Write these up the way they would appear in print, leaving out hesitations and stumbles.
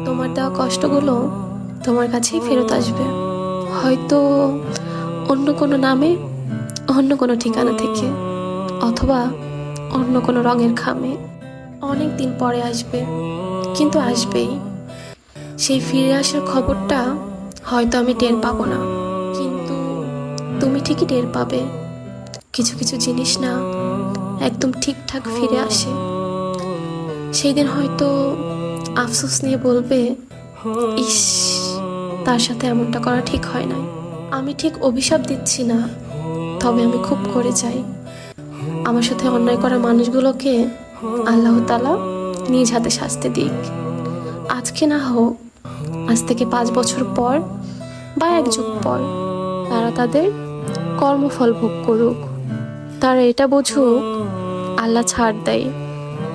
তোমার দেওয়া কষ্টগুলো তোমার কাছেই ফেরত আসবে, হয়তো অন্য কোনো নামে, অন্য কোনো ঠিকানা থেকে, অথবা অন্য কোনো রঙের খামে। অনেক দিন পরে আসবে, কিন্তু আসবেই। সেই ফিরে আসার খবরটা হয়তো আমি টের পাবো না, কিন্তু তুমি ঠিকই টের পাবে। কিছু কিছু জিনিস না একদম ঠিকঠাক ফিরে আসে। সেই দিন হয়তো আফসোস নিয়ে বলবে, ইস, তার সাথে এমনটা করা ঠিক হয় নাই। আমি ঠিক অভিশাপ দিচ্ছি না, তবে আমি খুব করে চাই আমার সাথে অন্যায় করা মানুষগুলোকে আল্লাহ তাআলা নিজ হাতে শাস্তি দিক। আজকে না হোক, আজ থেকে 5 বছর পর বা 1 যুগ পর তারা তাদের কর্মফল ভোগ করুক। তারা এটা বুঝুক, আল্লাহ ছাড় দেয়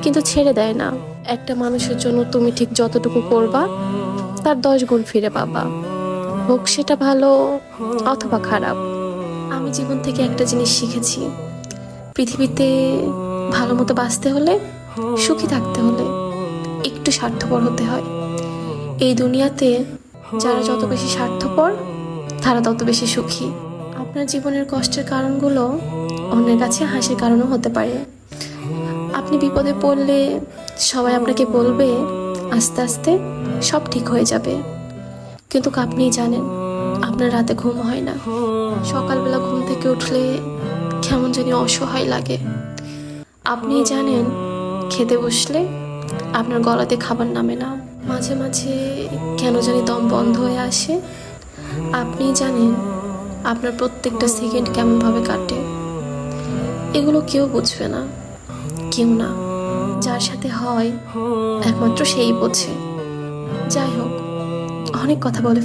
কিন্তু ছেড়ে দেয় না। একটা মানুষের জন্য তুমি ঠিক যতটুকু করবা তার 10 গুণ ফিরে পাবা, হোক সেটা ভালো অথবা খারাপ। আমি জীবন থেকে একটা জিনিস শিখেছি, পৃথিবীতে ভালো মতো বাঁচতে হলে, সুখী থাকতে হলে একটু স্বার্থপর হতে হয়। এই দুনিয়াতে যারা যত বেশি স্বার্থপর, তারা তত বেশি সুখী। আপনার জীবনের কষ্টের কারণগুলো অন্যের কাছে হাসির কারণও হতে পারে। আপনি বিপদে পড়লে সবাই আপনাকে বলবে আস্তে আস্তে সব ঠিক হয়ে যাবে, কিন্তু আপনিই জানেন আপনার রাতে ঘুম হয় না। সকালবেলা ঘুম থেকে উঠলে কেমন জানি অসহায় লাগে। আপনিই জানেন খেতে বসলে আপনার গলাতে খাবার নামে না। মাঝে মাঝে কেন জানি দম বন্ধ হয়ে আসে। আপনিই জানেন আপনার প্রত্যেকটা সেকেন্ড কেমনভাবে কাটে। এগুলো কেউ বুঝবে না, কেউ না। যার সাথে হয় একমাত্র সেই বোঝে। যাই হোক, অনেক কথা বলে